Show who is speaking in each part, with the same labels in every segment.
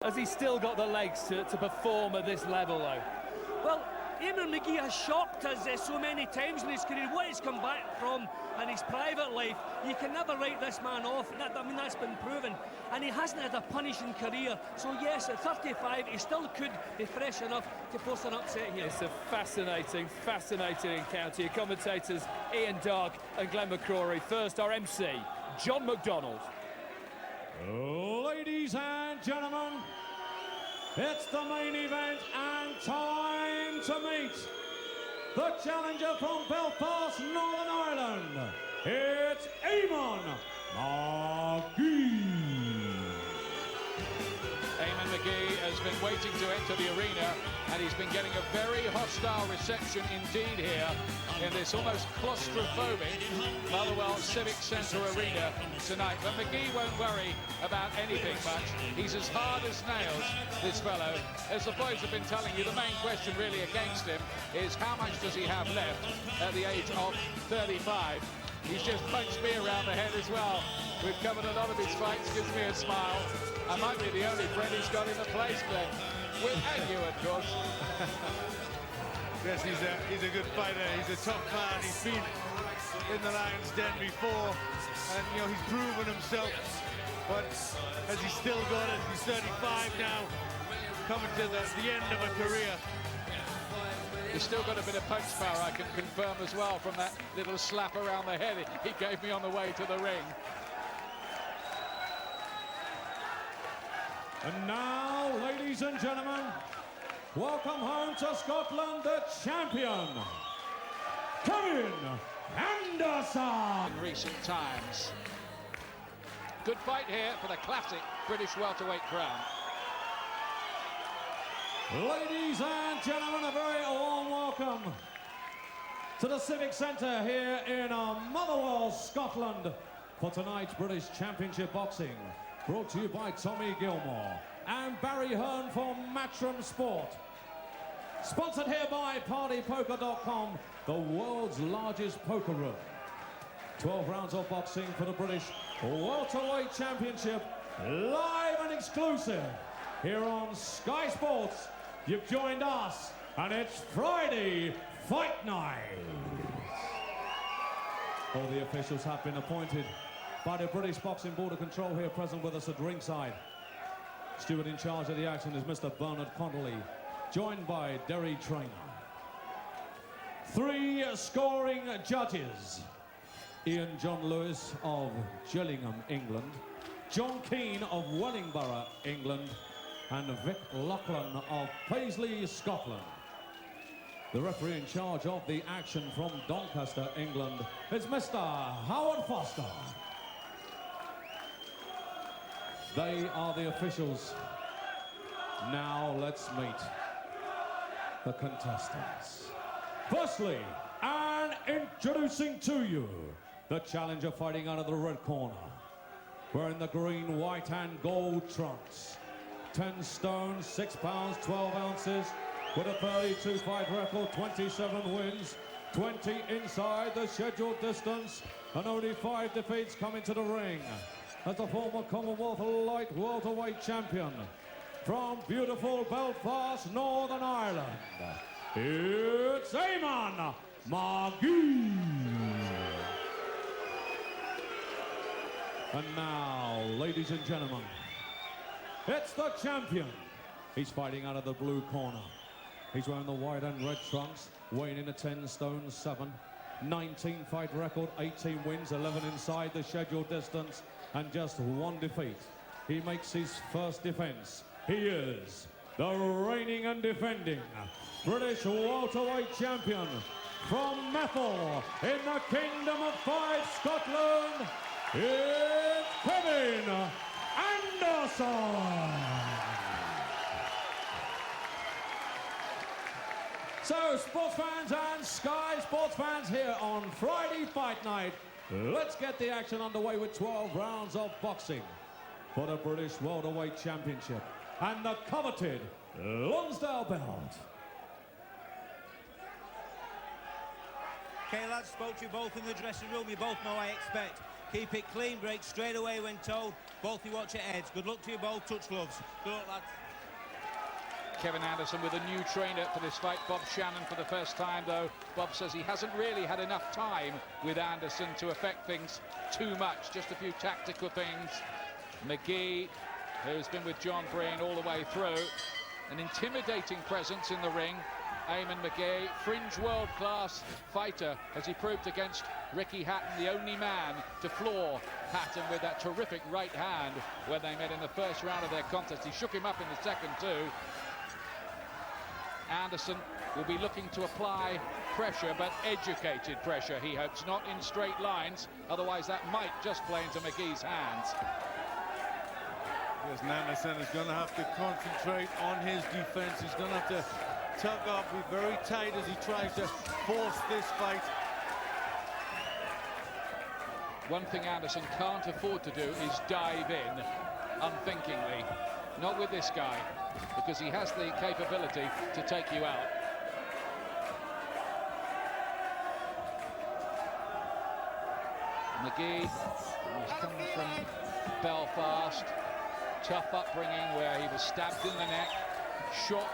Speaker 1: Has he still got the legs to perform at this level, though?
Speaker 2: Well, Eamonn Magee has shocked us so many times in his career. What he's come back from in his private life, you can never write this man off. I mean, that's been proven. And he hasn't had a punishing career. So yes, at 35, he still could be fresh enough to force an upset here.
Speaker 1: It's a fascinating encounter. Your commentators, Ian Dark and Glenn McCrory. First, our MC, John McDonald.
Speaker 3: Ladies and gentlemen, it's the main event and time to meet the challenger from Belfast, Northern Ireland. It's Eamonn Magee.
Speaker 4: Eamonn Magee has been waiting to enter the arena, and he's been getting a very hostile reception indeed here in this almost claustrophobic Motherwell Civic Centre arena tonight. But Magee won't worry about anything much. He's as hard as nails, this fellow. As the boys have been telling you, the main question really against him is how much does he have left at the age of 35. He's just punched me around the head as well. We've covered a lot of his fights, gives me a smile. I might be the only friend he's got in the place, Glenn. And you, of course.
Speaker 5: Yes, he's a good fighter. He's a tough man. He's been in the Lion's Den before, and you know he's proven himself. But has he still got it? He's 35 now, coming to the end of a career.
Speaker 4: He's still got a bit of punch power, I can confirm as well, from that little slap around the head he gave me on the way to the ring.
Speaker 3: And now, ladies and gentlemen, welcome home to Scotland, the champion, Kevin Anderson.
Speaker 4: In recent times. Good fight here for the classic British welterweight crown.
Speaker 3: Ladies and gentlemen, a very warm welcome to the Civic Centre here in Motherwell, Scotland, for tonight's British Championship Boxing. Brought to you by Tommy Gilmore and Barry Hearn for Matchroom Sport. Sponsored here by PartyPoker.com, the world's largest poker room. 12 rounds of boxing for the British Welterweight Championship, live and exclusive here on Sky Sports. You've joined us, and it's Friday Fight Night. All the officials have been appointed by the British Boxing Board of Control here present with us at ringside. Steward in charge of the action is Mr. Bernard Connolly, joined by Derry Traynor. 3 scoring judges: Ian John Lewis of Gillingham, England, John Keane of Wellingborough, England, and Vic Loughlin of Paisley, Scotland. The referee in charge of the action from Doncaster, England, is Mr. Howard Foster. They are the officials. Now let's meet the contestants. Firstly, and introducing to you, the challenger fighting out of the red corner, wearing the green, white and gold trunks. 10 stone, 6 pounds, 12 ounces, with a 32 fight record, 27 wins, 20 inside the scheduled distance, and only 5 defeats coming to the ring. As the former Commonwealth light welterweight champion from beautiful Belfast, Northern Ireland, it's Eamonn Magee. And now, ladies and gentlemen, it's the champion. He's fighting out of the blue corner. He's wearing the white and red trunks, weighing in at 10 stone 7, 19 fight record, 18 wins, 11 inside the scheduled distance, and just 1 defeat. He makes his first defense. He is the reigning and defending British welterweight champion from Methil in the Kingdom of Five, Scotland. It's Kevin Anderson. So, sports fans and Sky Sports fans here on Friday Fight Night, let's get the action underway with 12 rounds of boxing for the British Welterweight Championship and the coveted Lonsdale belt.
Speaker 6: Okay, lads, spoke to you both in the dressing room. You both know I expect Keep it clean, break straight away when told. Both you watch your heads. Good luck to you both. Touch gloves. Good luck, lads.
Speaker 4: Kevin Anderson with a new trainer for this fight, Bob Shannon, for the first time, though. Bob says he hasn't really had enough time with Anderson to affect things too much, just a few tactical things. Magee, who's been with John Breen all the way through, an intimidating presence in the ring. Eamonn Magee, fringe world-class fighter, as he proved against Ricky Hatton, the only man to floor Hatton with that terrific right hand when they met in the first round of their contest. He shook him up in the second too. Anderson will be looking to apply pressure, but educated pressure, he hopes, not in straight lines, otherwise that might just play into Magee's hands.
Speaker 5: Yes, Anderson is going to have to concentrate on his defense. He's going to have to tug up, be very tight as he tries to force this fight.
Speaker 4: One thing Anderson can't afford to do is dive in unthinkingly. Not with this guy, because he has the capability to take you out. Magee, who's coming from Belfast, tough upbringing where he was stabbed in the neck, shot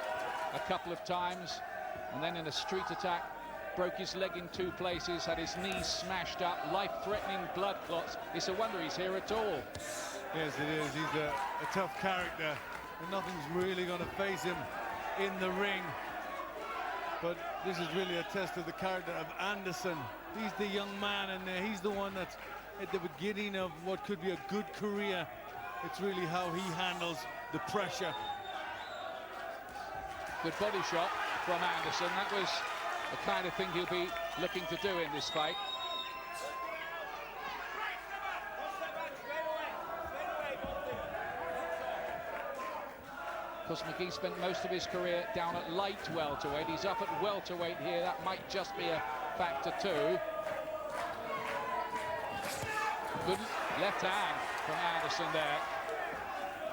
Speaker 4: a couple of times, and then in a street attack broke his leg in 2 places, had his knees smashed up, life-threatening blood clots. It's a wonder he's here at all.
Speaker 5: Yes, it is. He's a tough character, and nothing's really going to face him in the ring. But this is really a test of the character of Anderson. He's the young man, and he's the one that's at the beginning of what could be a good career. It's really how he handles the pressure.
Speaker 4: Good body shot from Anderson. That was the kind of thing he'll be looking to do in this fight. Because Magee spent most of his career down at light welterweight. He's up at welterweight here. That might just be a factor too. Good left hand from Anderson there.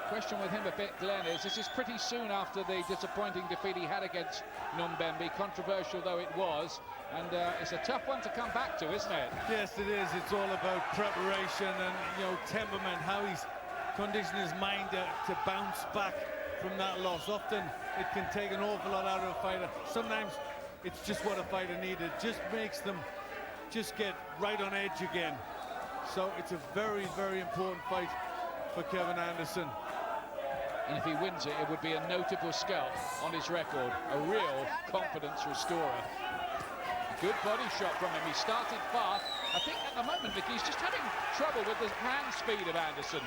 Speaker 4: Question with him a bit, Glenn, is this is pretty soon after the disappointing defeat he had against Numbembe, controversial though it was, and it's a tough one to come back to, isn't it?
Speaker 5: Yes, it is. It's all about preparation and, you know, temperament, how he's conditioned his mind to bounce back from that loss. Often it can take an awful lot out of a fighter. Sometimes it's just what a fighter needed. Just makes them just get right on edge again. So it's a very, very important fight for Kevin Anderson.
Speaker 4: And if he wins it, it would be a notable scalp on his record, a real confidence restorer. Good body shot from him. He started fast. I think at the moment, Mickey's just having trouble with the hand speed of Anderson.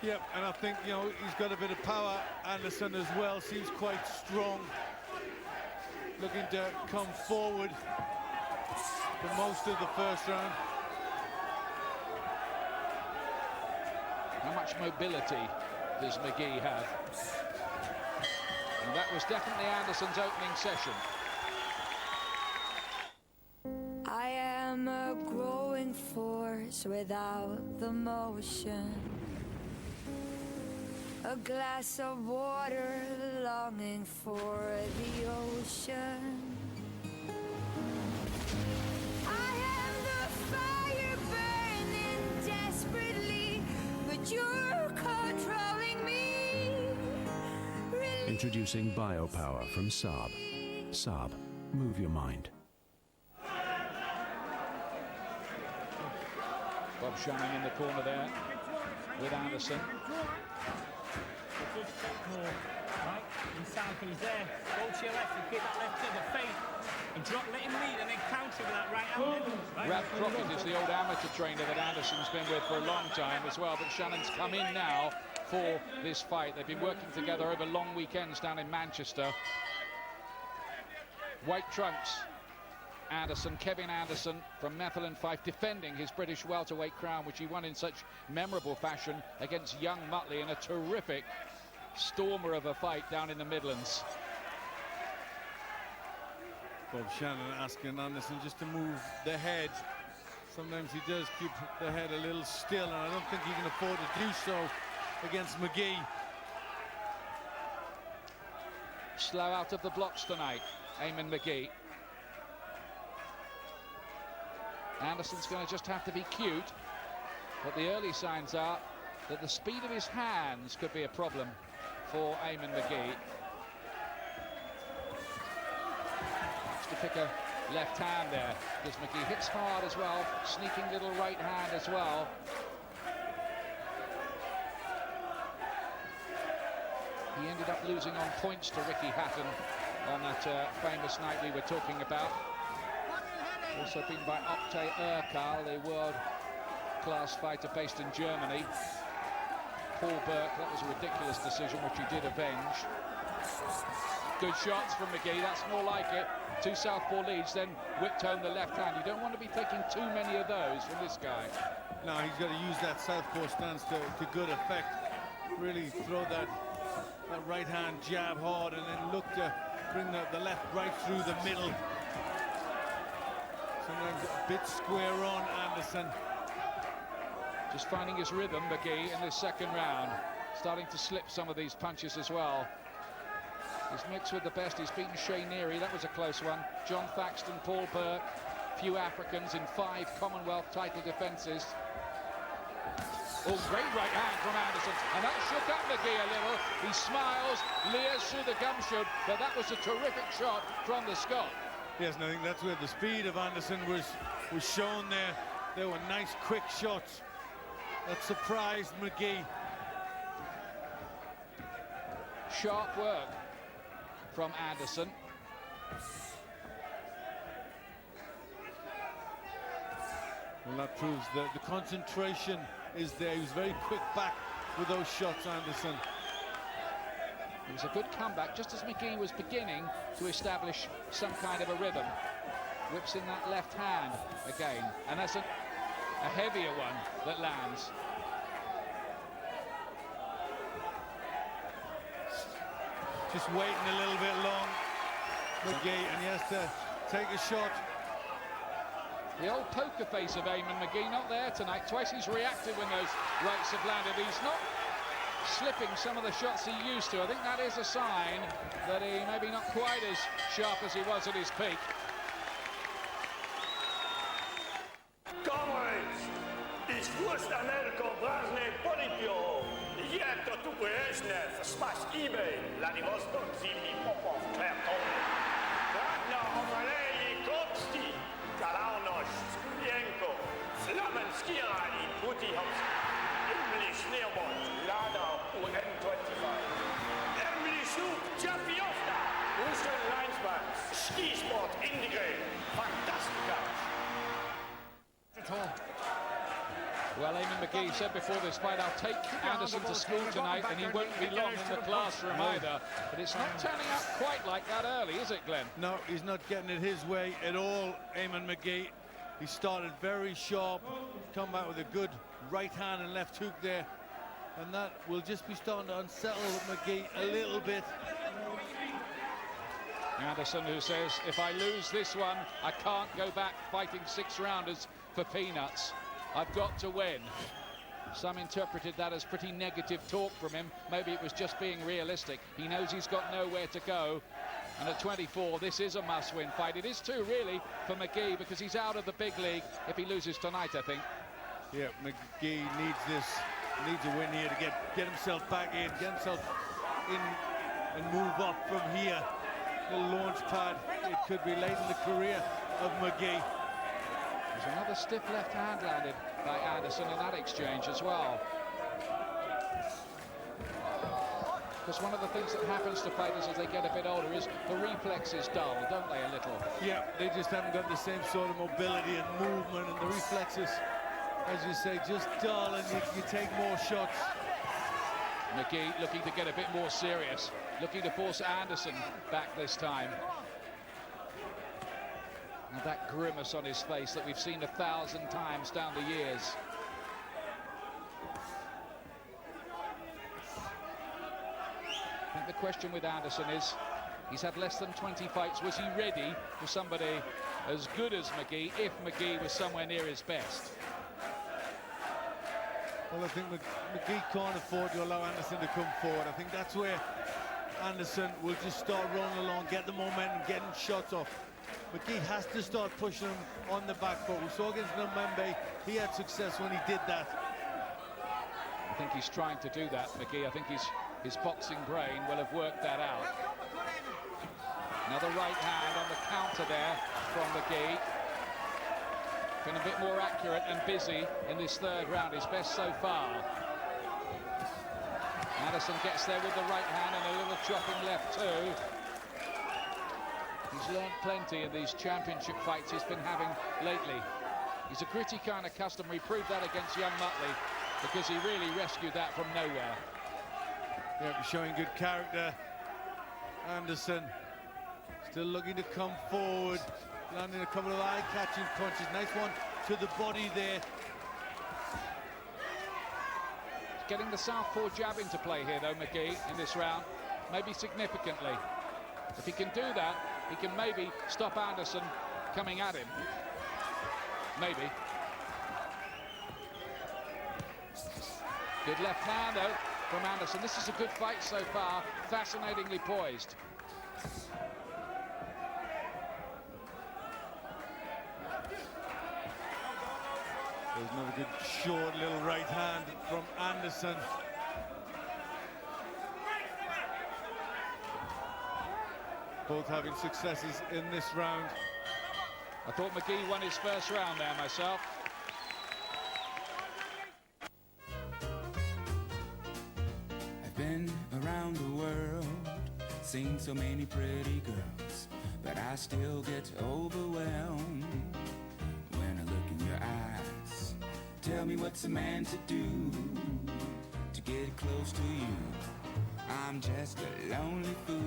Speaker 5: Yep, and I think, you know, he's got a bit of power. Anderson as well seems quite strong. Looking to come forward for most of the first round.
Speaker 4: How much mobility does Magee have? And that was definitely Anderson's opening session.
Speaker 7: I am a growing force without the motion. A glass of water longing for the ocean. I am the fire burning desperately, but you're controlling me.
Speaker 8: Introducing Biopower from Saab. Saab, move your mind.
Speaker 4: Bob Shannon in the corner there with Anderson.
Speaker 2: Right, inside, he's there. Go to your left and keep that left to the feet. And drop, let him lead and then counter with that right hand. Right.
Speaker 4: Ralph Crockett is the old amateur trainer that Anderson's been with for a long time as well, but Shannon's come in now for this fight. They've been working together over long weekends down in Manchester. White trunks. Anderson, Kevin Anderson from Methil & Fife, defending his British welterweight crown, which he won in such memorable fashion against young Muttley in a terrific stormer of a fight down in the Midlands.
Speaker 5: Bob Shannon asking Anderson just to move the head. Sometimes he does keep the head a little still, and I don't think he can afford to do so against Magee.
Speaker 4: Slow out of the blocks tonight, Eamonn Magee. Anderson's going to just have to be cute But the early signs are that the speed of his hands could be a problem for Eamonn Magee. Just to pick a left hand there, because Magee hits hard as well, sneaking little right hand as well. He ended up losing on points to Ricky Hatton on that famous night we were talking about. Also beaten by Oktay Erkal, the world-class fighter based in Germany. Paul Burke, that was a ridiculous decision, which he did avenge. Good shots from Magee, that's more like it. Two southpaw leads, then whipped home the left hand. You don't want to be taking too many of those from this guy.
Speaker 5: No, he's got to use that southpaw stance to good effect. Really throw that right hand jab hard, and then look to bring the left right through the middle. Sometimes a bit square on Anderson.
Speaker 4: Just finding his rhythm, Magee, in this second round. Starting to slip some of these punches as well. He's mixed with the best. He's beaten Shea Neary, that was a close one. John Thaxton, Paul Burke, few Africans in 5 Commonwealth title defences. Oh, great right hand from Anderson, and that shook up Magee a little. He smiles, leers through the gumshoe, but that was a terrific shot from the Scot.
Speaker 5: Yes, and I think that's where the speed of Anderson was shown there. There were nice, quick shots that surprised Magee.
Speaker 4: Sharp work from Anderson.
Speaker 5: Well, that proves that the concentration is there. He was very quick back with those shots, Anderson.
Speaker 4: It was a good comeback, just as Magee was beginning to establish some kind of a rhythm. Whips in that left hand again, and that's a heavier one that lands.
Speaker 5: Just waiting a little bit long, Magee, and he has to take a shot.
Speaker 4: The old poker face of Eamonn Magee not there tonight. Twice he's reacted when those rights have landed. He's not slipping some of the shots he used to. I think that is a sign that he maybe not quite as sharp as he was at his peak.
Speaker 9: Comrades, it's first American Brazne Polipio. Yet to Buesnev, Smash eBay, Vladivostok, Zimni Popov, Klerton. Radna Omalei Kopski, Kalaunost, Spienko, Flamenskia in Putihovsk, English Neomont, Lada UN25. Emily Snoop, Jafiofta, Russian Linesman, Ski Sport Integrate, Fantastica.
Speaker 4: Well, Eamonn Magee said before this fight, I'll take Anderson to school tonight, and he won't be long in the classroom either. But it's not turning out quite like that early, is it, Glenn?
Speaker 5: No, he's not getting it his way at all, Eamonn Magee. He started very sharp, come out with a good right hand and left hook there. And that will just be starting to unsettle Magee a little bit.
Speaker 4: Anderson, who says, if I lose this one, I can't go back fighting 6-rounders for peanuts. I've got to win. Some interpreted that as pretty negative talk from him. Maybe it was just being realistic. He knows he's got nowhere to go. And at 24, this is a must-win fight. It is too, really, for Magee, because he's out of the big league if he loses tonight, I think.
Speaker 5: Yeah, Magee needs a win here to get himself back in, get himself in and move up from here. The launch pad, it could be late in the career of Magee.
Speaker 4: There's another stiff left hand landed by Anderson in that exchange as well. Because one of the things that happens to fighters as they get a bit older is the reflexes dull, don't they, a little?
Speaker 5: Yeah, they just haven't got the same sort of mobility and movement, and the reflexes, as you say, just dull, and you take more shots.
Speaker 4: Magee looking to get a bit more serious, looking to force Anderson back this time. And that grimace on his face that we've seen 1,000 times down the years. I think the question with Anderson is, he's had less than 20 fights. Was he ready for somebody as good as Magee if Magee was somewhere near his best?
Speaker 5: Well, I think Magee can't afford to allow Anderson to come forward. I think that's where Anderson will just start rolling along, get the momentum, getting shots off. Magee has to start pushing him on the back foot. We saw against Nomembe, he had success when he did that.
Speaker 4: think he's trying to do that, Magee. I think his boxing brain will have worked that out. Another right hand on the counter there from Magee. Been a bit more accurate and busy in this third round, his best so far. Anderson gets there with the right hand and a little chopping left too. He's learned plenty in these championship fights he's been having lately. He's a gritty kind of customer. He proved that against young Mutley because he really rescued that from nowhere.
Speaker 5: Yeah, showing good character. Anderson still looking to come forward, landing a couple of eye-catching punches. Nice one to the body there.
Speaker 4: Getting the southpaw jab into play here, though, Magee, in this round, maybe significantly. If he can do that, he can maybe stop Anderson coming at him. Maybe. Good left hand, though, from Anderson. This is a good fight so far, fascinatingly poised.
Speaker 5: There's another good short little right hand from Anderson. Both having successes in this round.
Speaker 4: I thought Magee won his first round there myself.
Speaker 10: I've been around the world, seen so many pretty girls, but I still get overwhelmed when I look in your eyes. Tell me what's a man to do to get close to you. I'm just a lonely fool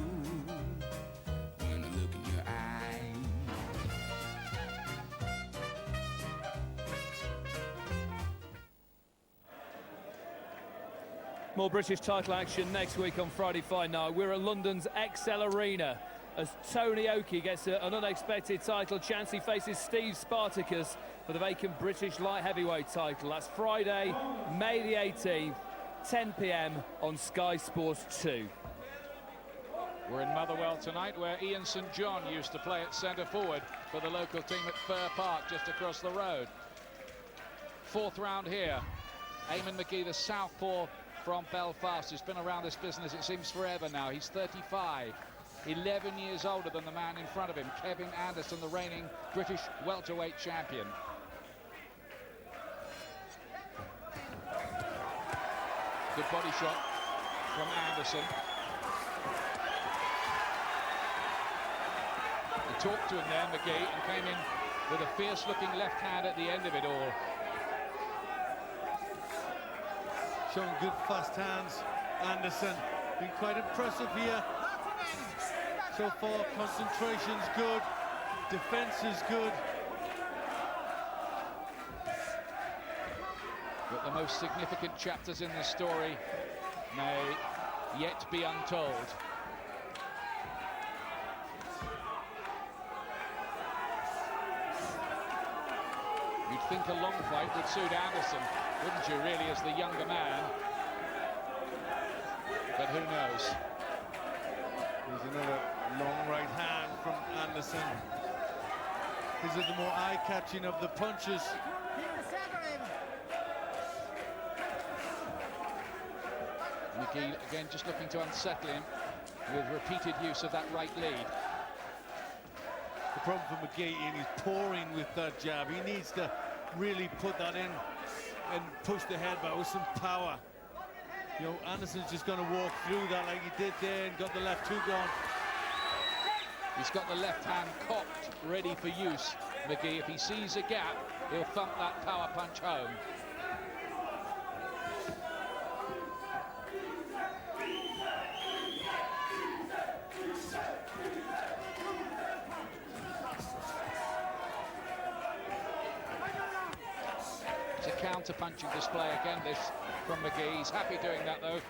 Speaker 10: when I look in your eyes.
Speaker 1: More British title action next week on Friday Fight Night. We're at London's XL Arena as Tony Oki gets an unexpected title chance. He faces Steve Spartacus for the vacant British light heavyweight title. That's Friday, May the 18th, 10 p.m. on Sky Sports 2.
Speaker 4: We're in Motherwell tonight, where Ian St John used to play at centre forward for the local team at Fir Park, just across the road. Fourth round here. Eamonn Magee, the southpaw from Belfast, who's been around this business, it seems, forever now. He's 35, 11 years older than the man in front of him, Kevin Anderson, the reigning British welterweight champion. Good body shot from Anderson. He talked to him there, Magee, and came in with a fierce-looking left hand at the end of it all.
Speaker 5: Showing good fast hands. Anderson been quite impressive here so far. Concentration's good, defense is good.
Speaker 4: But the most significant chapters in the story may yet be untold. You'd think a long fight would suit Anderson, wouldn't you, really, as the younger man? But who knows?
Speaker 5: There's another long right hand from Anderson. These are the more eye-catching of the punches.
Speaker 4: Magee, again, just looking to unsettle him with repeated use of that right lead.
Speaker 5: The problem for Magee, Ian, he's pouring with that jab. He needs to really put that in and push the head back with some power. You know, Anderson's just going to walk through that like he did there and got the left hook on.
Speaker 4: He's got the left hand cocked, ready for use, Magee. If he sees a gap, he'll thump that power punch home. It's a counter-punching display again, this, from Magee. He's happy doing that, though.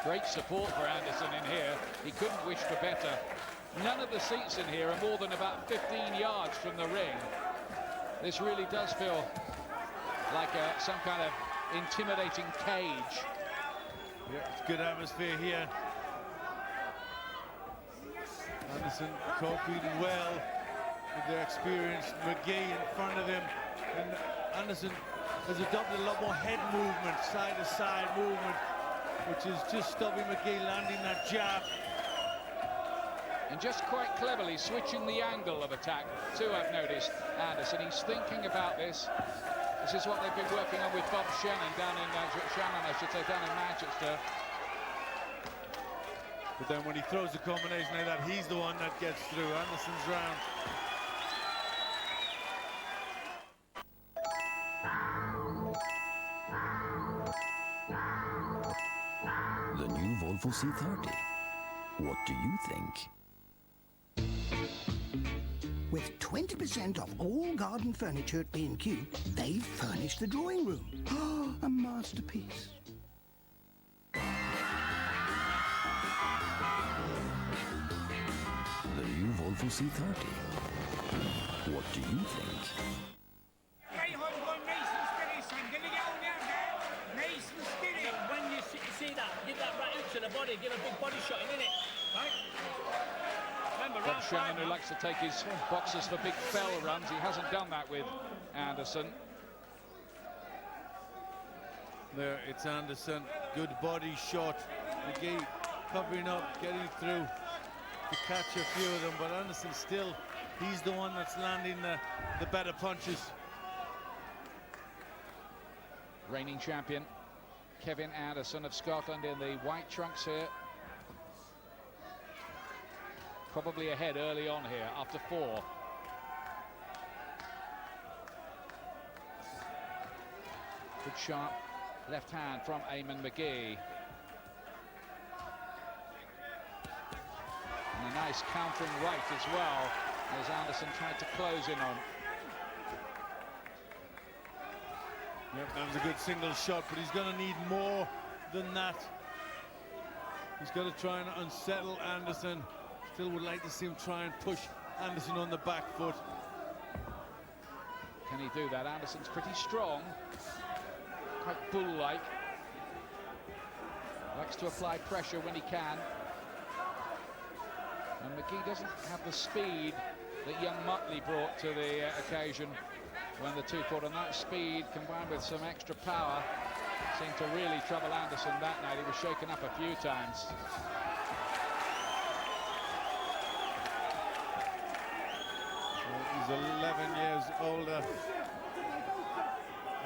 Speaker 4: Great support for Anderson in here. He couldn't wish for better. None of the seats in here are more than about 15 yards from the ring. This really does feel like some kind of intimidating cage.
Speaker 5: Yeah, it's good atmosphere here. Anderson copied well with the experienced Magee in front of him. And Anderson has adopted a lot more head movement, side-to-side movement, which is just stopping Magee landing that jab.
Speaker 4: And just quite cleverly switching the angle of attack too, I've noticed, Anderson. He's thinking about this. This is what they've been working on with Bob Shannon down in Shannon, I should say, down in Manchester.
Speaker 5: But then when he throws the combination like that, he's the one that gets through. Anderson's round.
Speaker 11: The new Volvo C30. What do you think?
Speaker 12: With 20% off all garden furniture at B&Q, they've furnished the drawing room. Oh, a masterpiece.
Speaker 11: The new Volvo C30. What do you think?
Speaker 2: When you see that, give that right hook to the body, give a big body shot in it, right? Remember,
Speaker 4: Bob Shannon, who likes to take his boxers for big fell runs, he hasn't done that with Anderson.
Speaker 5: There, it's Anderson. Good body shot. Magee covering up, getting through to catch a few of them, but Anderson still, he's the one that's landing the better punches.
Speaker 4: Reigning champion Kevin Anderson of Scotland in the white trunks here. Probably ahead early on here after 4. Good sharp left hand from Eamonn Magee. And a nice countering right as well, as Anderson tried to close in on.
Speaker 5: Yep, that was a good single shot, but he's going to need more than that. He's got to try and unsettle Anderson. Still would like to see him try and push Anderson on the back foot.
Speaker 4: Can he do that? Anderson's pretty strong, quite bull-like. Likes to apply pressure when he can. And Magee doesn't have the speed that young Muttley brought to the occasion when the two fought, and that speed combined with some extra power seemed to really trouble Anderson that night. He was shaken up a few times.
Speaker 5: He's 11 years older,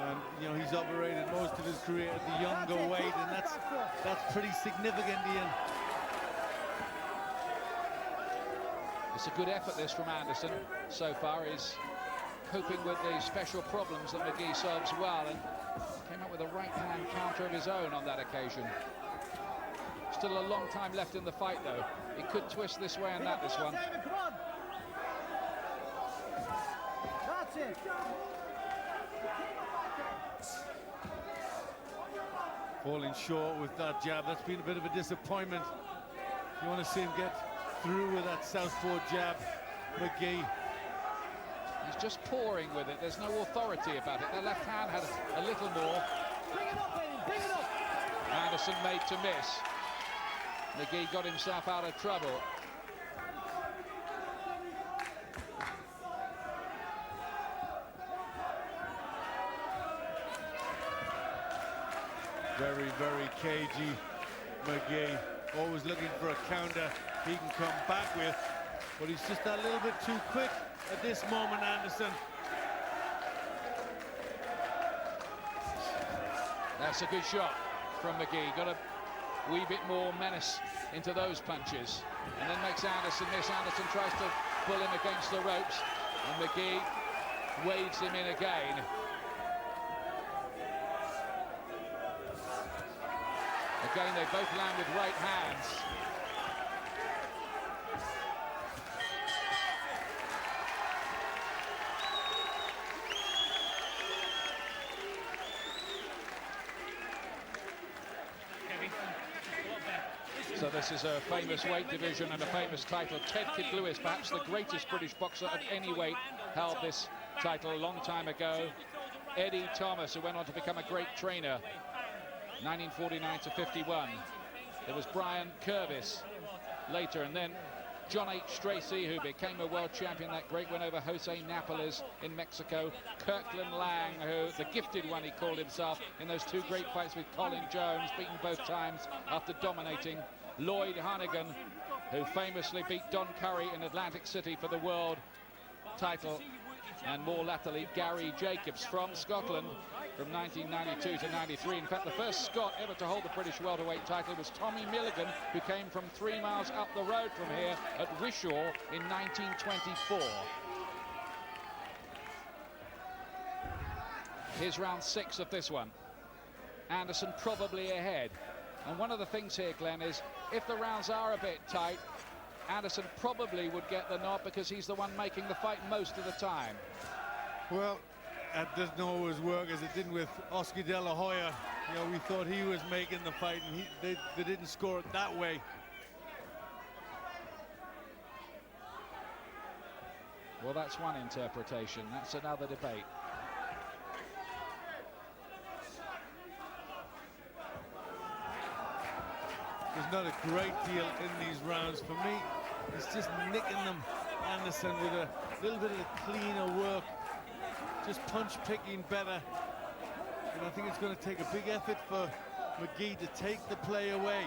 Speaker 5: and you know he's operated most of his career at the younger weight, and that's pretty significant, Ian.
Speaker 4: It's a good effort this from Anderson so far. He's coping with the special problems that Magee solves well, and came up with a right-hand counter of his own on that occasion. Still a long time left in the fight, though. He could twist this way and that this one.
Speaker 12: That's it.
Speaker 5: Falling short with that jab. That's been a bit of a disappointment. You want to see him get through with that southpaw jab, Magee.
Speaker 4: He's just pouring with it. There's no authority about it. The left hand had a little more.
Speaker 12: Bring it up, baby. Bring it up.
Speaker 4: Anderson made to miss. Magee got himself out of trouble.
Speaker 5: Very, very cagey, Magee. Always looking for a counter he can come back with, but he's just a little bit too quick at this moment, Anderson.
Speaker 4: That's a good shot from Magee. Got a wee bit more menace into those punches, and then makes Anderson miss. Anderson tries to pull him against the ropes, and Magee waves him in again. Again, they both land with right hands. So this is a famous weight division and a famous title. Ted Kid Lewis, perhaps the greatest British boxer of any weight, held this title a long time ago. Eddie Thomas, who went on to become a great trainer, 1949 to 51. There was Brian Curvis later, and then John H. Stracey, who became a world champion, that great win over Jose Napoles in Mexico. Kirkland Lang, who the gifted one he called himself in those two great fights with Colin Jones, beaten both times after dominating. Lloyd Hannigan, who famously beat Don Curry in Atlantic City for the world title. And more latterly, Gary Jacobs from Scotland from 1992 to 93. In fact, the first Scot ever to hold the British welterweight title was Tommy Milligan, who came from 3 miles up the road from here at Wishaw in 1924. Here's round 6 of this one. Anderson probably ahead. And one of the things here, Glenn, is if the rounds are a bit tight, Anderson probably would get the nod because he's the one making the fight most of the time.
Speaker 5: Well, that doesn't always work as it did with Oscar De La Hoya. You know, we thought he was making the fight, and they didn't score it that way.
Speaker 4: Well, that's one interpretation. That's another debate.
Speaker 5: There's not a great deal in these rounds. For me, it's just nicking them, Anderson, with a little bit of cleaner work, just punch picking better. And I think it's going to take a big effort for Magee to take the play away.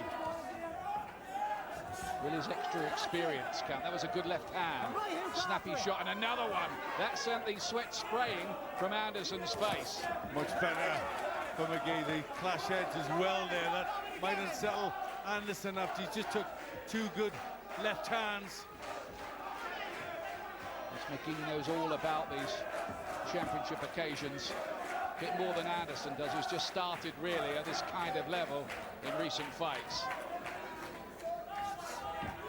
Speaker 4: Will his extra experience count? That was a good left hand. Snappy shot, and another one. That sent the sweat spraying from Anderson's face.
Speaker 5: Much better for Magee. The clash edge as well there. That might unsettle Anderson after he just took 2 good left hands.
Speaker 4: Magee knows all about these championship occasions. A bit more than Anderson does, who's just started really at this kind of level in recent fights.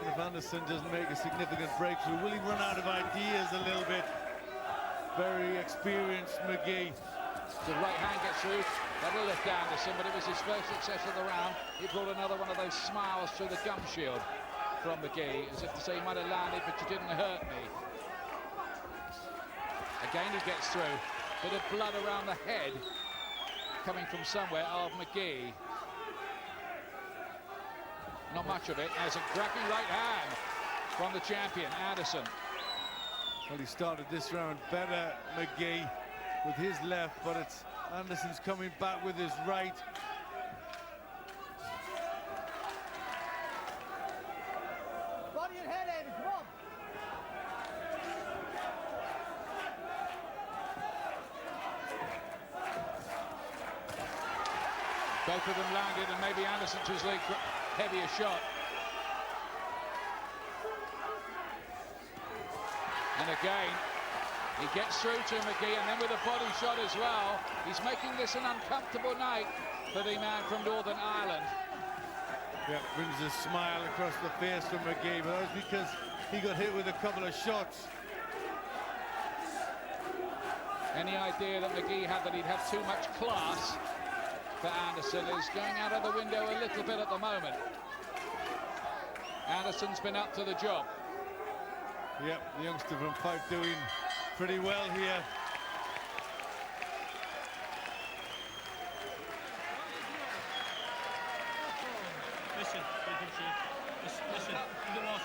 Speaker 5: If Anderson doesn't make a significant breakthrough, will he run out of ideas a little bit? Very experienced Magee.
Speaker 4: The right hand gets through. That'll lift Anderson, but it was his first success of the round. He brought another one of those smiles through the gum shield from Magee, as if to say, you might have landed, but you didn't hurt me. Again, he gets through. Bit of blood around the head coming from somewhere of Magee. Not much of it. There's a cracking right hand from the champion, Anderson.
Speaker 5: Well, he started this round better, Magee, with his left, but it's Anderson's coming back with his right.
Speaker 13: Body and head, Eddie, come on.
Speaker 4: Both of them landed, and maybe Anderson to his leg heavier shot. And again, he gets through to Magee, and then with a body shot as well. He's making this an uncomfortable night for the man from Northern Ireland.
Speaker 5: Yeah, brings a smile across the face from Magee, but that was because he got hit with a couple of shots.
Speaker 4: Any idea that Magee had that he'd have too much class for Anderson is going out of the window a little bit at the moment. Anderson's been up to the job.
Speaker 5: Yep, the youngster from Fife doing pretty well here.
Speaker 2: Listen, you don't want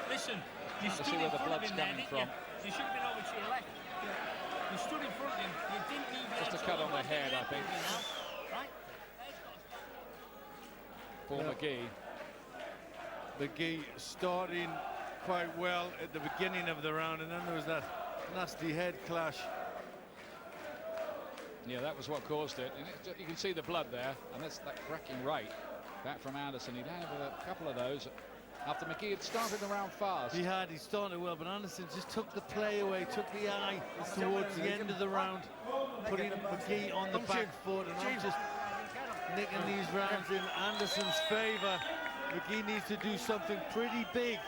Speaker 2: listen, you
Speaker 4: Let's
Speaker 2: stood
Speaker 4: see where
Speaker 2: in
Speaker 4: the
Speaker 2: front of
Speaker 4: blood's
Speaker 2: him there,
Speaker 4: coming
Speaker 2: didn't
Speaker 4: from.
Speaker 2: you? You should have been over to your left. You stood in front of him, you didn't leave
Speaker 4: Just a cut on the head, I think,
Speaker 2: right?
Speaker 4: for Magee.
Speaker 5: Magee starting quite well at the beginning of the round, and then there was that nasty head clash.
Speaker 4: Yeah, that was what caused it. And you can see the blood there, and that's that cracking right back from Anderson. He landed with a couple of those after Magee had started the round fast.
Speaker 5: He started well, but Anderson just took the play away, took the eye towards the end of the round, putting Magee on the back foot, and I'm just nicking these rounds in Anderson's favor. Magee needs to do something pretty big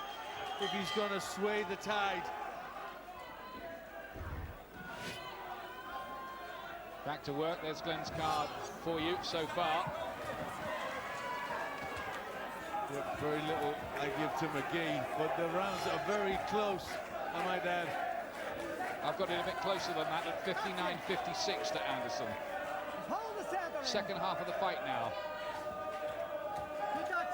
Speaker 5: if he's going to sway the tide.
Speaker 4: Back to work. There's Glenn's card for you so far.
Speaker 5: Yep, very little I give to Magee, but the rounds are very close, I might add.
Speaker 4: I've got it a bit closer than that at 59-56 to Anderson.
Speaker 13: Hold the center.
Speaker 4: Second half of the fight now.
Speaker 13: Keep that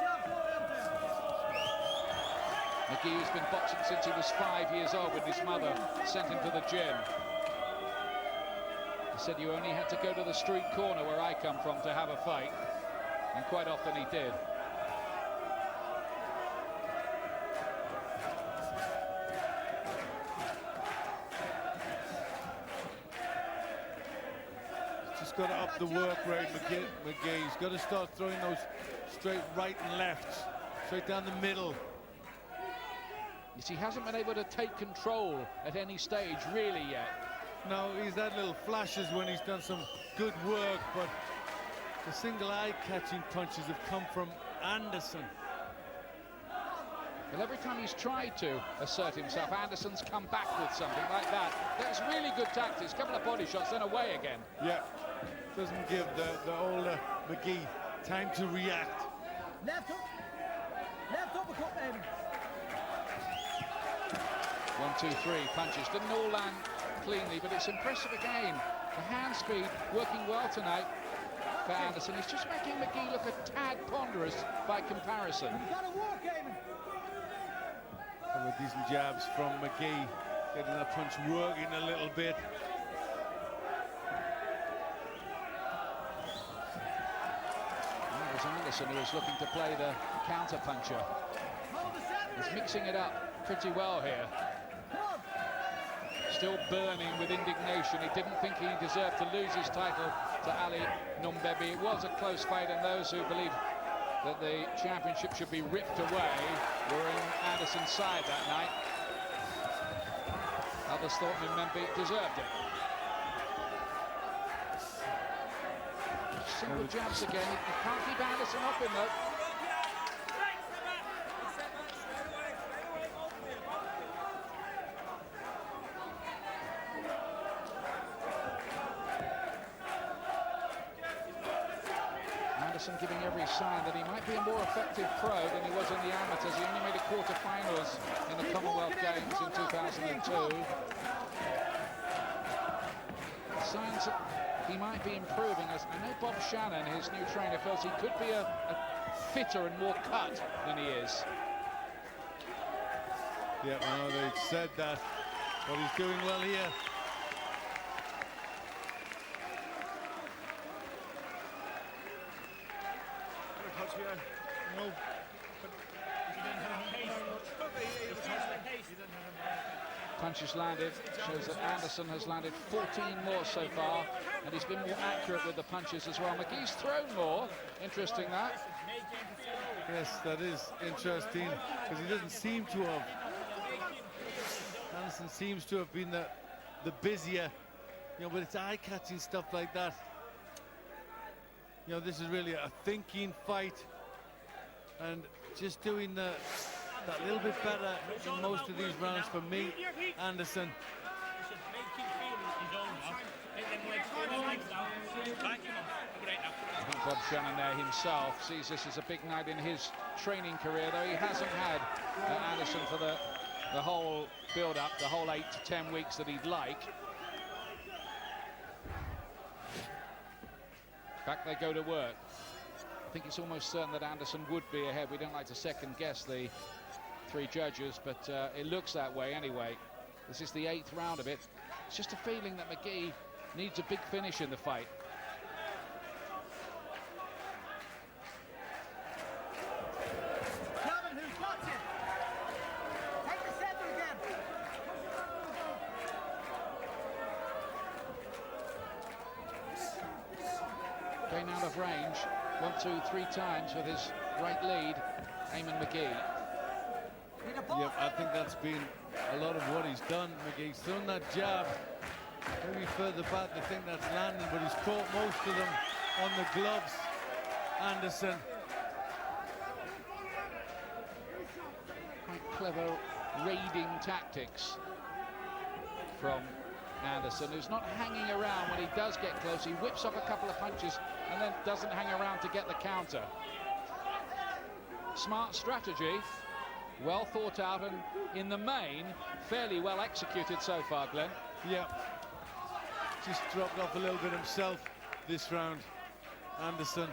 Speaker 4: Magee, who's been boxing since he was 5 years old when his mother sent him to the gym. He said you only had to go to the street corner where I come from to have a fight, and quite often he did.
Speaker 5: Just got to up the work rate, Magee. He's got to start throwing those straight right and left, straight down the middle.
Speaker 4: You see, he hasn't been able to take control at any stage really yet.
Speaker 5: No, he's had little flashes when he's done some good work, but the single eye-catching punches have come from Anderson.
Speaker 4: Well, every time he's tried to assert himself, Anderson's come back with something like that. That's really good tactics. Couple of body shots, then away again.
Speaker 5: Yeah, doesn't give the older Magee time to react.
Speaker 13: Left uppercut, baby.
Speaker 4: 1, 2, 3 punches. Didn't all land cleanly, but it's impressive again. The hand speed working well tonight for Anderson. He's just making Magee look a tad ponderous by comparison.
Speaker 13: You gotta walk, Eamonn.
Speaker 5: Some of decent jabs from Magee, getting that punch working a little bit.
Speaker 4: It was Anderson who was looking to play the counter puncher. He's mixing it up pretty well here. Still burning with indignation. He didn't think he deserved to lose his title to Ali Numbebe. It was a close fight, and those who believe that the championship should be ripped away were in Anderson's side that night. Others thought Numbebe deserved it. Single jabs again. You can't keep Anderson off him though. Anderson giving every sign that he might be a more effective pro than he was in the amateurs. He only made a quarter-finals in the Commonwealth Games in 2002. Signs that he might be improving. As I know Bob Shannon, his new trainer, feels he could be a fitter and more cut than he is.
Speaker 5: Yeah, I know they said that, but he's doing well here.
Speaker 4: Punches landed, shows that Anderson has landed 14 more so far, and he's been more accurate with the punches as well. Magee's thrown more. Interesting that.
Speaker 5: Yes, that is interesting, because he doesn't seem to have. Anderson seems to have been the busier, you know, but it's eye-catching stuff like that. You know, this is really a thinking fight, and just doing that little bit better in most of these rounds for me, Anderson.
Speaker 4: I think Bob Shannon there himself sees this as a big night in his training career, though he hasn't had Anderson for the whole build-up, the whole 8 to 10 weeks that he'd like. Back they go to work. I think it's almost certain that Anderson would be ahead. We don't like to second-guess the 3 judges, but it looks that way anyway. This is the 8th round of it. It's just a feeling that Magee needs a big finish in the fight.
Speaker 13: Kevin, who's got it? Take the center again.
Speaker 4: Going out of range 1, 2, 3 times with his right lead, Eamonn Magee.
Speaker 5: Yeah, I think that's been a lot of what he's done. Magee's thrown that jab maybe further back. I think that's landing, but he's caught most of them on the gloves. Anderson.
Speaker 4: Quite clever raiding tactics from Anderson, who's not hanging around when he does get close. He whips up a couple of punches and then doesn't hang around to get the counter. Smart strategy, well thought out, and in the main fairly well executed so far, Glenn.
Speaker 5: Yeah, just dropped off a little bit himself this round, Anderson.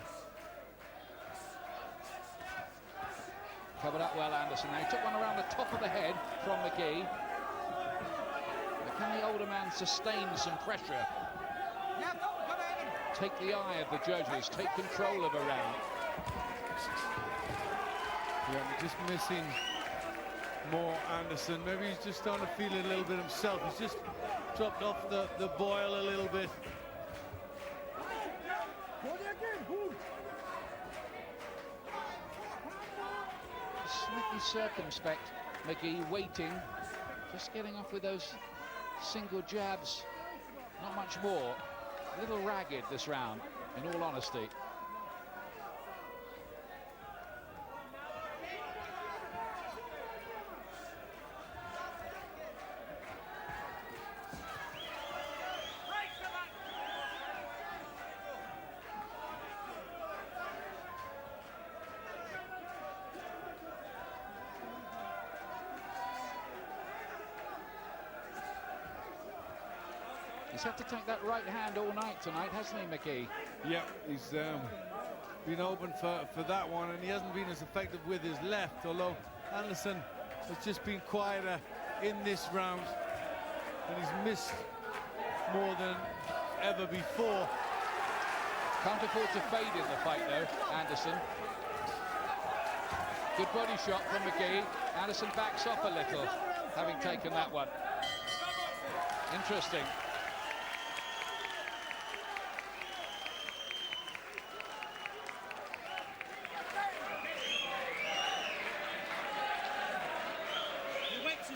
Speaker 4: Covered up well, Anderson. Now he took one around the top of the head from Magee. But can the older man sustain some pressure? Take the eye of the judges, take control of a round.
Speaker 5: Yeah, we're just missing more Anderson. Maybe he's just starting to feel it a little bit himself. He's just dropped off the boil a little bit.
Speaker 4: Slightly circumspect, Magee waiting, just getting off with those single jabs. Not much more. A little ragged this round, in all honesty. He's had to take that right hand all night tonight, hasn't he, Magee?
Speaker 5: Yeah, he's been open for that one, and he hasn't been as effective with his left, although Anderson has just been quieter in this round, and he's missed more than ever before.
Speaker 4: Can't afford to fade in the fight, though, Anderson. Good body shot from Magee. Anderson backs off a little, having taken that one. Interesting.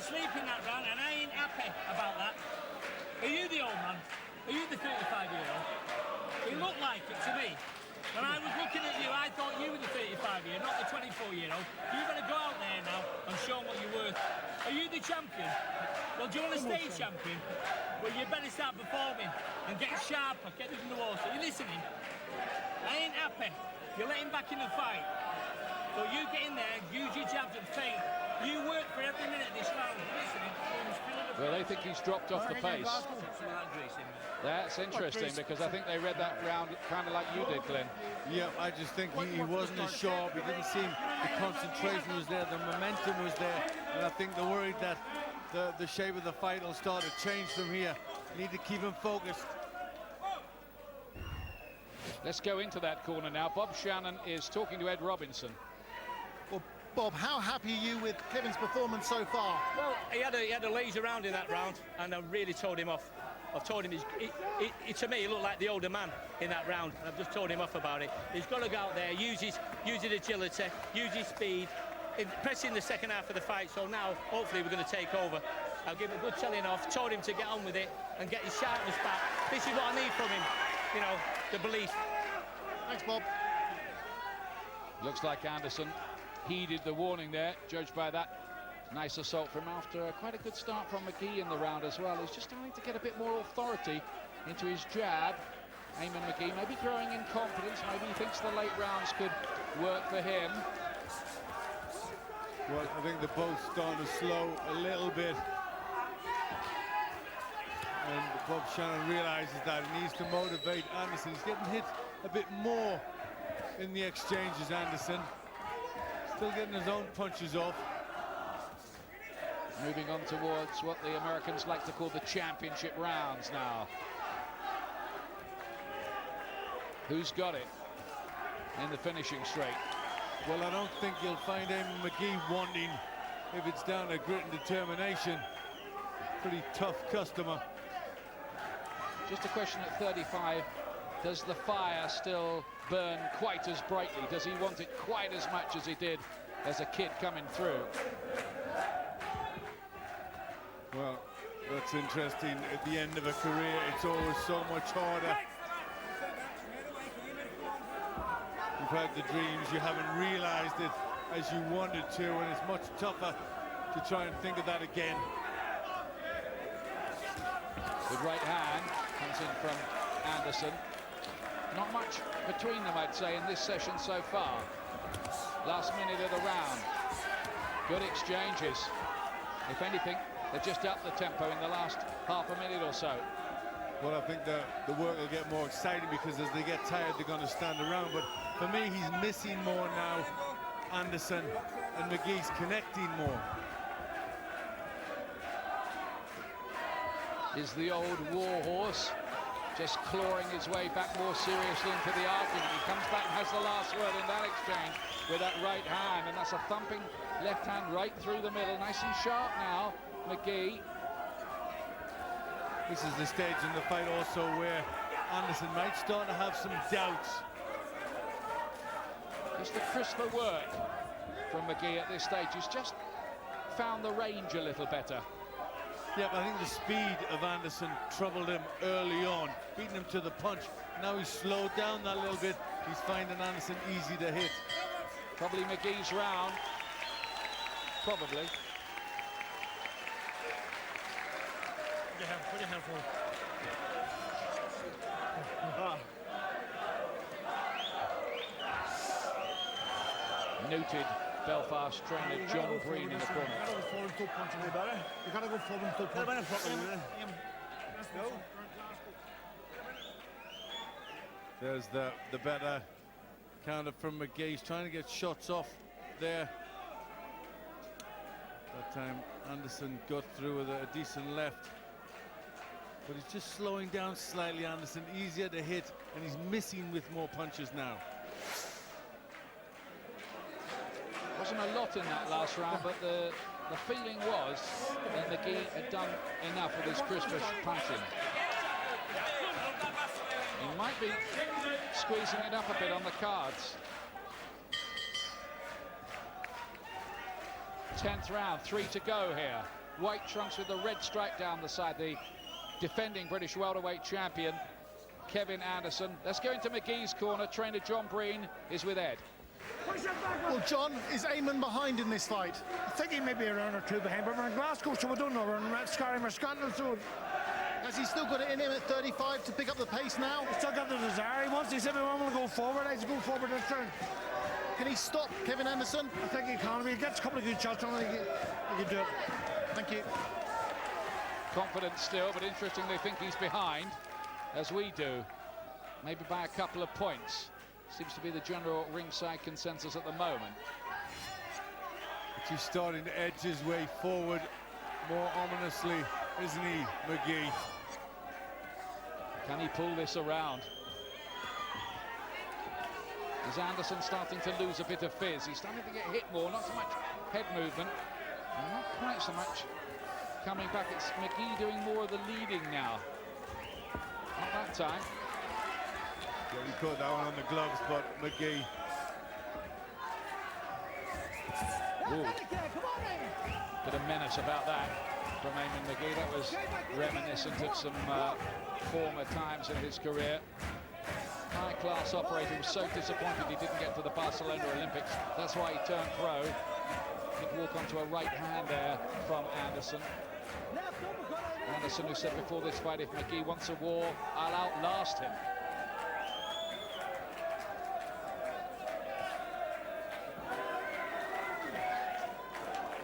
Speaker 2: Sleep in that round, and I ain't happy about that. Are you the old man? Are you the 35-year-old? You look like it to me. When I was looking at you, I thought you were the 35-year, not the 24-year-old. You better go out there now and show them what you're worth. Are you the champion? Well, do you want to stay champion? Well, you better start performing and get sharper, get us in the water. Are you listening? I ain't happy. You're letting back in the fight. So you get in there, use your jabs and feint. You work for every minute of this round. Listening.
Speaker 4: Well, they think he's dropped off the pace. That's interesting, because I think they read that round kind of like you did, Glenn.
Speaker 5: Yeah, I just think he wasn't as sharp. He didn't seem the concentration was there, the momentum was there, and I think they're worried that the shape of the fight will start to change from here. Need to keep him focused.
Speaker 4: Let's go into that corner now. Bob Shannon is talking to Ed Robinson.
Speaker 14: Well, Bob, how happy are you with Kevin's performance so far?
Speaker 2: Well, he had a laser round in that round, and I really told him off. I've told him, to me, he looked like the older man in that round, and I've just told him off about it. He's got to go out there, use his agility, use his speed, pressing the second half of the fight, so now, hopefully, we're going to take over. I'll give him a good telling off, told him to get on with it, and get his sharpness back. This is what I need from him, you know, the belief.
Speaker 14: Thanks, Bob.
Speaker 4: Looks like Anderson heeded the warning there, judged by that nice assault from after quite a good start from Magee in the round as well. He's just starting to get a bit more authority into his jab. Eamonn Magee maybe growing in confidence. Maybe he thinks the late rounds could work for him.
Speaker 5: Well, I think they're both starting to slow a little bit. And Bob Shannon realizes that he needs to motivate Anderson. He's getting hit a bit more in the exchanges, Anderson. Still getting his own punches off.
Speaker 4: Moving on towards what the Americans like to call the championship rounds now. Who's got it in the finishing straight?
Speaker 5: Well, I don't think you'll find Eamonn Magee wanting, if it's down to grit and determination. Pretty tough customer.
Speaker 4: Just a question at 35, does the fire still burn quite as brightly? Does he want it quite as much as he did as a kid coming through?
Speaker 5: Well, that's interesting. At the end of a career, it's always so much harder. You've had the dreams, you haven't realized it as you wanted to, and it's much tougher to try and think of that again.
Speaker 4: Good right hand comes in from Anderson. Not much between them, I'd say, in this session so far. Last minute of the round. Good exchanges. If anything, they've just upped the tempo in the last half a minute or so.
Speaker 5: Well, I think the work will get more exciting, because as they get tired, they're going to stand around. But for me, he's missing more now Anderson, and Magee's connecting more.
Speaker 4: Is the old war horse just clawing his way back more seriously into the argument. He comes back and has the last word in that exchange with that right hand, and that's a thumping left hand right through the middle. Nice and sharp now, Magee.
Speaker 5: This is the stage in the fight also where Anderson might start to have some doubts.
Speaker 4: Just the crisper work from Magee at this stage. He's just found the range a little better.
Speaker 5: Yeah, but I think the speed of Anderson troubled him early on, beating him to the punch. Now he's slowed down that little bit. He's finding Anderson easy to hit.
Speaker 4: Probably Magee's round. Probably.
Speaker 2: Pretty handful.
Speaker 4: Noted Belfast trainer John Green in the corner.
Speaker 13: You gotta go forward and punch.
Speaker 5: There's the better counter from Magee. He's trying to get shots off there. That time Anderson got through with a decent left. But he's just slowing down slightly, Anderson. Easier to hit, and he's missing with more punches now.
Speaker 4: Wasn't a lot in that last round, but the feeling was that Magee had done enough with his crisper punching. He might be squeezing it up a bit on the cards. 10th round, 3 to go here. White trunks with the red stripe down the side. The defending British welterweight champion, Kevin Anderson. Let's go into Magee's corner. Trainer John Breen is with Ed.
Speaker 14: Well, John, is Eamonn behind in this fight?
Speaker 13: I think he may be a round or two behind, but we're in Glasgow, so we don't know. We're in Scarring or Scotland, so
Speaker 14: Has he still got it in him at 35 to pick up the pace now?
Speaker 13: he's still got the desire. He wants. He said, "I want to go forward. I to go forward this turn."
Speaker 14: Can he stop Kevin Anderson?
Speaker 13: I think he can. If he gets a couple of good shots on it, he can do it.
Speaker 14: Thank you.
Speaker 4: Confident still, but interesting they think he's behind, as we do. Maybe by a couple of points. Seems to be the general ringside consensus at the moment.
Speaker 5: But he's starting to edge his way forward more ominously, isn't he, Magee?
Speaker 4: Can he pull this around? Is Anderson starting to lose a bit of fizz? He's starting to get hit more, not so much head movement, and not quite so much coming back. It's Magee doing more of the leading now. Not that time.
Speaker 5: Yeah, he caught that one on the gloves, but Magee.
Speaker 4: Ooh. Bit of menace about that from Eamonn Magee. That was reminiscent of some former times in his career. High-class operator, was so disappointed he didn't get to the Barcelona Olympics. That's why he turned pro. Did walk onto a right hand there from Anderson. Anderson, who said before this fight, if Magee wants a war, I'll outlast him.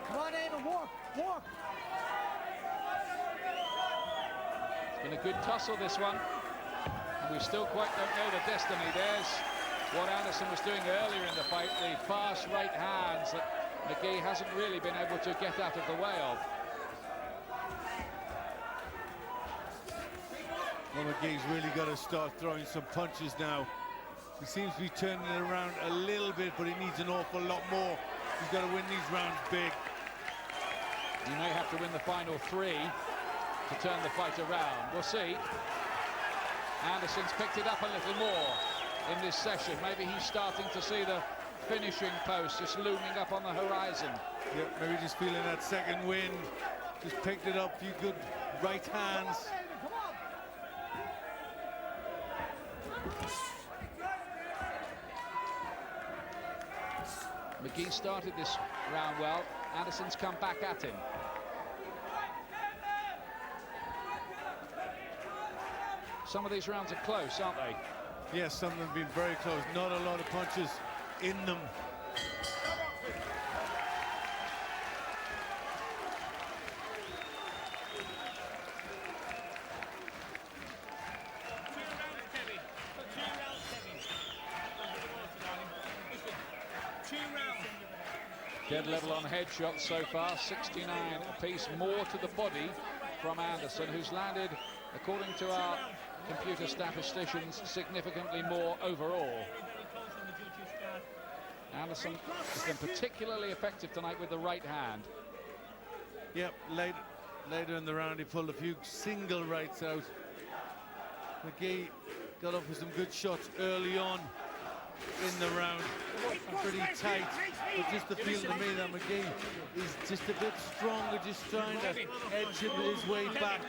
Speaker 13: Come on, Eamonn, walk.
Speaker 4: It's been a good tussle, this one. And we still quite don't know the destiny. There's what Anderson was doing earlier in the fight, the fast right hands that Magee hasn't really been able to get out of the way of.
Speaker 5: Well, Magee's really got to start throwing some punches now. He seems to be turning it around a little bit, but he needs an awful lot more. He's got to win these rounds big.
Speaker 4: He may have to win the final 3 to turn the fight around. We'll see. Anderson's picked it up a little more in this session. Maybe he's starting to see the finishing post just looming up on the horizon.
Speaker 5: Yeah, maybe just feeling that second wind. Just picked it up, a few good right hands.
Speaker 4: Magee started this round well. Anderson's come back at him. Some of these rounds are close, aren't they?
Speaker 5: Yes, some of them have been very close. Not a lot of punches in them.
Speaker 2: Two rounds.
Speaker 4: Dead level on headshots so far, 69 apiece, more to the body from Anderson, who's landed, according to our computer statisticians, significantly more overall. Anderson has been particularly effective tonight with the right hand.
Speaker 5: Yep, later in the round he pulled a few single rights out. Magee got off with some good shots early on in the round, pretty tight, but just the feeling to me that Magee is just a bit stronger, just trying to edge his way back.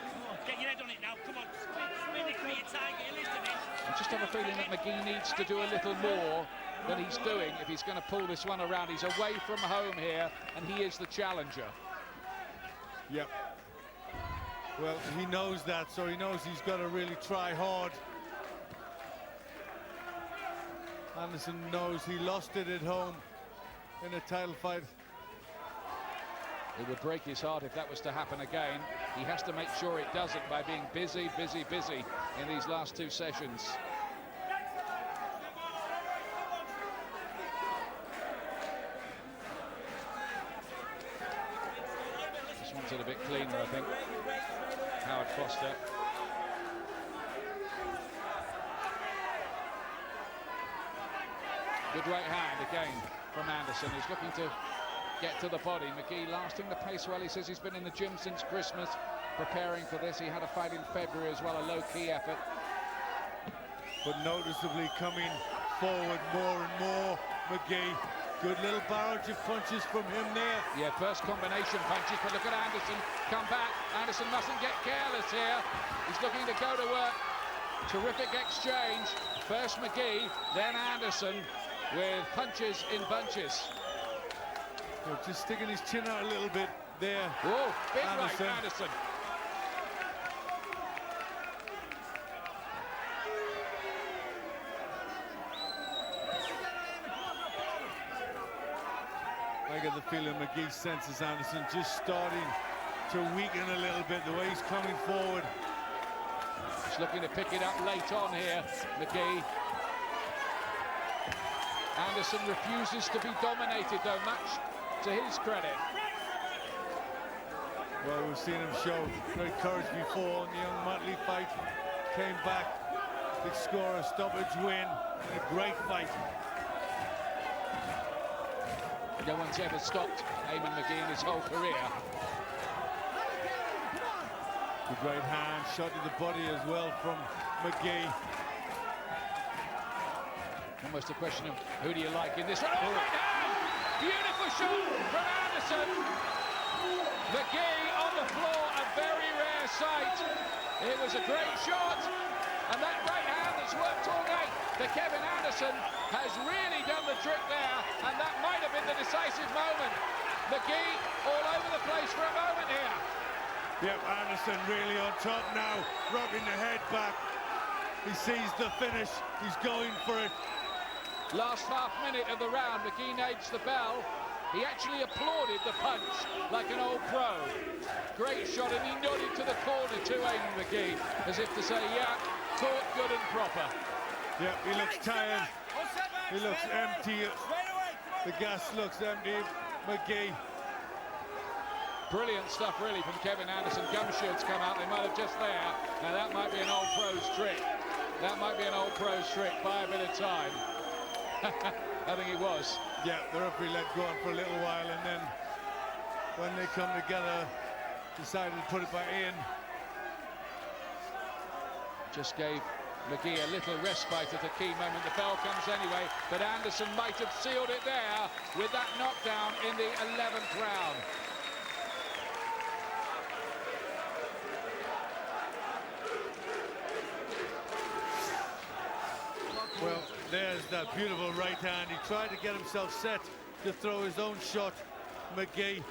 Speaker 2: Get your head on it now, come on. Spin it for your target, you're listening.
Speaker 4: I just have a feeling that Magee needs to do a little more than he's doing if he's going to pull this one around. He's away from home here, and he is the challenger.
Speaker 5: Yep. Well, he knows that, so he knows he's got to really try hard. Anderson knows he lost it at home in a title fight.
Speaker 4: It would break his heart if that was to happen again. He has to make sure it doesn't by being busy in these last two sessions. Just wanted a bit cleaner, I think. Howard Foster. Good right hand again from Anderson, who's looking to get to the body. Magee lasting the pace well. He says he's been in the gym since Christmas preparing for this. He had a fight in February as well, a low-key effort.
Speaker 5: But noticeably coming forward more and more. Magee, good little barrage of punches from him there.
Speaker 4: Yeah, first combination punches, but look at Anderson come back. Anderson mustn't get careless here. He's looking to go to work. Terrific exchange. First Magee, then Anderson with punches in bunches.
Speaker 5: Just sticking his chin out a little bit there.
Speaker 4: Whoa, big right, Anderson.
Speaker 5: I get the feeling Magee senses Anderson just starting to weaken a little bit, the way he's coming forward.
Speaker 4: He's looking to pick it up late on here, Magee. Anderson refuses to be dominated, though, much to his credit.
Speaker 5: Well, we've seen him show great courage before in the young Motley fight. Came back, big score, a stoppage win, and a great fight.
Speaker 4: No one's ever stopped Eamonn Magee in his whole career.
Speaker 5: The great hand, shot to the body as well from Magee.
Speaker 4: Almost a question of who do you like in this one. Oh, great hand! Beautiful shot from Anderson. Magee on the floor, a very rare sight. It was a great shot, and that right hand that's worked all night. The Kevin Anderson has really done the trick there, and that might have been the decisive moment. Magee all over the place for a moment here.
Speaker 5: Yep, Anderson really on top now, rocking the head back. He sees the finish, he's going for it.
Speaker 4: Last half minute of the round, Magee needs the bell. He actually applauded the punch like an old pro. Great shot, and he nodded to the corner to Eamonn Magee, as if to say, yeah, caught good and proper.
Speaker 5: Yep, he looks tired. He looks empty. The gas looks empty. Magee.
Speaker 4: Brilliant stuff, really, from Kevin Anderson. Gumshoes come out, they might have just there. Now, that might be an old pro's trick. That might be an old pro's trick. Buy a bit of time. I think it was.
Speaker 5: Yeah, the referee let go on for a little while, and then when they come together, decided to put it back in.
Speaker 4: Just gave Magee a little respite at a key moment. The bell comes anyway, but Anderson might have sealed it there with that knockdown in the 11th round.
Speaker 5: Well, there's that beautiful right hand. He tried to get himself set to throw his own shot. Magee,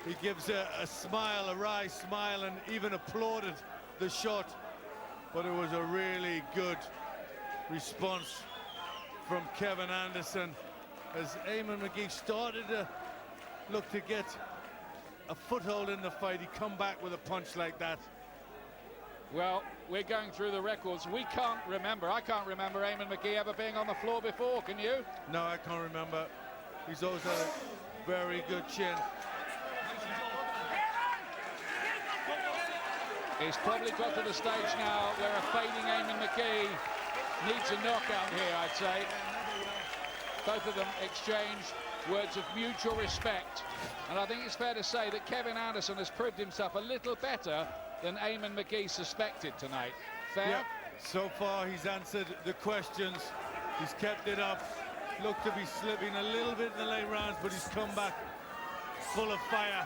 Speaker 5: he gives a smile, a wry smile, and even applauded the shot. But it was a really good response from Kevin Anderson as Eamonn Magee started to look to get a foothold in the fight. He come back with a punch like that.
Speaker 4: Well, we're going through the records. We can't remember. I can't remember Eamonn Magee ever being on the floor before. Can you?
Speaker 5: No, I can't remember. He's always had very good chin.
Speaker 4: He's probably got to the stage now where a fading Eamonn Magee needs a knockout here, I'd say. Both of them exchanged words of mutual respect. And I think it's fair to say that Kevin Anderson has proved himself a little better than Eamonn Magee suspected tonight. Fair?
Speaker 5: Yep. So far, he's answered the questions. He's kept it up. Looked to be slipping a little bit in the late rounds, but he's come back full of fire.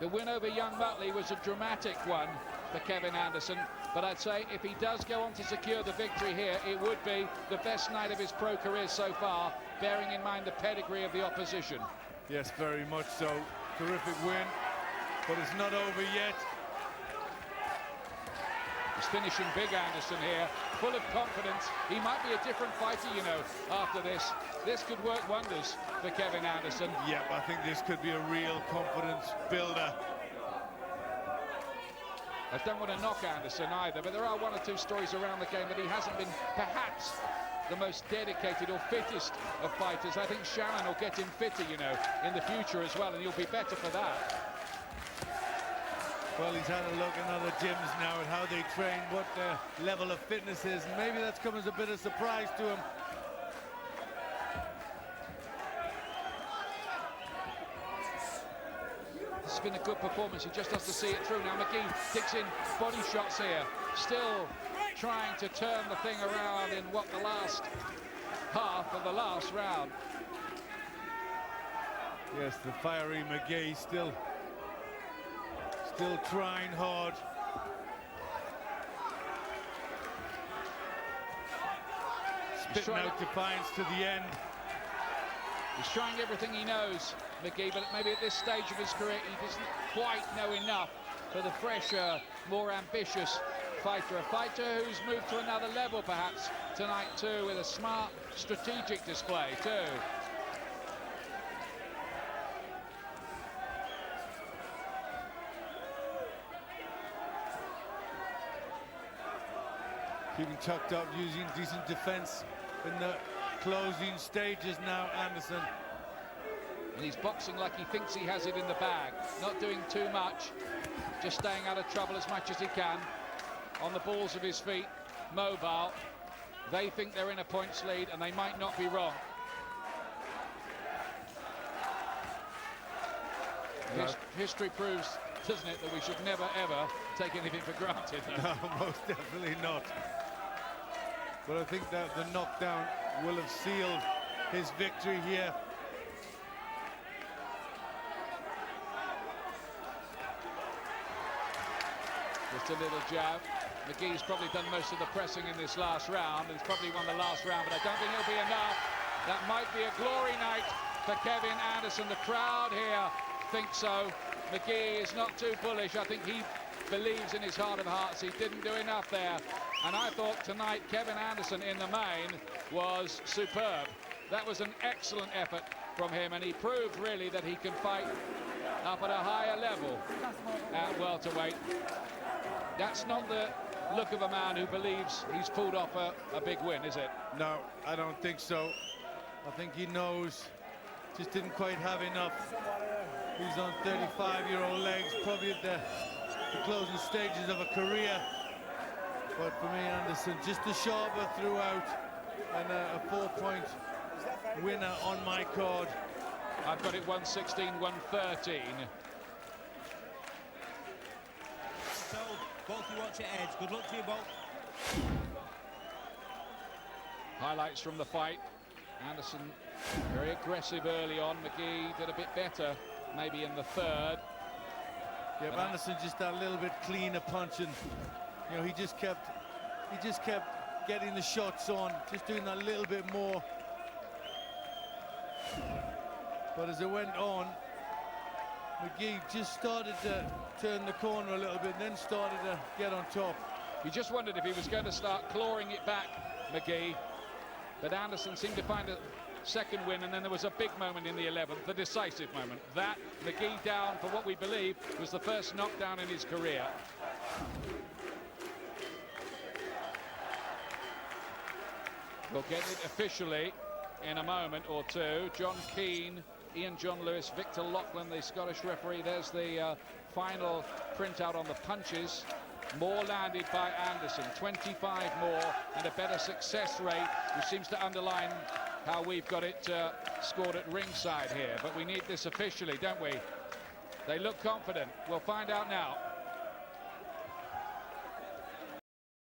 Speaker 4: The win over young Muttley was a dramatic one for Kevin Anderson, but I'd say if he does go on to secure the victory here, it would be the best night of his pro career so far, bearing in mind the pedigree of the opposition.
Speaker 5: Yes, very much so. Terrific win, but it's not over yet.
Speaker 4: He's finishing big, Anderson, here, full of confidence. He might be a different fighter, you know, after this. This could work wonders for Kevin Anderson.
Speaker 5: Yep, I think this could be a real confidence builder.
Speaker 4: I don't want to knock Anderson either, but there are one or two stories around the game that he hasn't been perhaps the most dedicated or fittest of fighters. I think Shannon will get him fitter, you know, in the future as well, and he'll be better for that.
Speaker 5: Well, he's had a look in other gyms now at how they train, what their level of fitness is, and maybe that's come as a bit of surprise to him.
Speaker 4: This has been a good performance. He just has to see it through. Now Magee digs in body shots here, still trying to turn the thing around in what the last half of the last round.
Speaker 5: Yes, the fiery Magee still trying hard. Spitting out defiance to the end.
Speaker 4: He's trying everything he knows, Magee, but maybe at this stage of his career he doesn't quite know enough for the fresher, more ambitious fighter. A fighter who's moved to another level perhaps tonight too, with a smart, strategic display too.
Speaker 5: Keeping tucked up, using decent defense in the closing stages now, Anderson.
Speaker 4: And he's boxing like he thinks he has it in the bag, not doing too much, just staying out of trouble as much as he can, on the balls of his feet, mobile. They think they're in a points lead, and they might not be wrong. History proves, doesn't it, that we should never, ever take anything for granted.
Speaker 5: No, most definitely not. But I think that the knockdown will have sealed his victory here.
Speaker 4: Just a little jab. Magee's probably done most of the pressing in this last round, and it's probably won the last round, but I don't think it'll be enough. That might be a glory night for Kevin Anderson. The crowd here thinks so. Magee is not too bullish. I think he believes in his heart of hearts he didn't do enough there. And I thought tonight Kevin Anderson in the main was superb. That was an excellent effort from him, and he proved really that he can fight up at a higher level at welterweight. That's not the look of a man who believes he's pulled off a big win, is it?
Speaker 5: No, I don't think so. I think he knows, just didn't quite have enough. He's on 35-year-old legs, probably at the closing stages of a career. But for me, Anderson, just a sharper throughout, and a 4-point winner on my card.
Speaker 4: I've got it 116-113.
Speaker 6: So, both you watch your heads. Good luck to you both.
Speaker 4: Highlights from the fight. Anderson very aggressive early on. Magee did a bit better, maybe in the third.
Speaker 5: Yeah, but Anderson just a little bit cleaner punching. You know, he just kept getting the shots on, just doing that little bit more. But as it went on, Magee just started to turn the corner a little bit, and then started to get on top.
Speaker 4: You just wondered if he was going to start clawing it back, Magee. But Anderson seemed to find a second win, and then there was a big moment in the 11th, the decisive moment. That, Magee down for what we believe was the first knockdown in his career. We'll get it officially in a moment or two. John Keane, Ian John Lewis, Victor Loughlin, the Scottish referee. There's the final printout on the punches. More landed by Anderson, 25 more and a better success rate, which seems to underline how we've got it scored at ringside here. But we need this officially, don't we? They look confident. We'll find out now.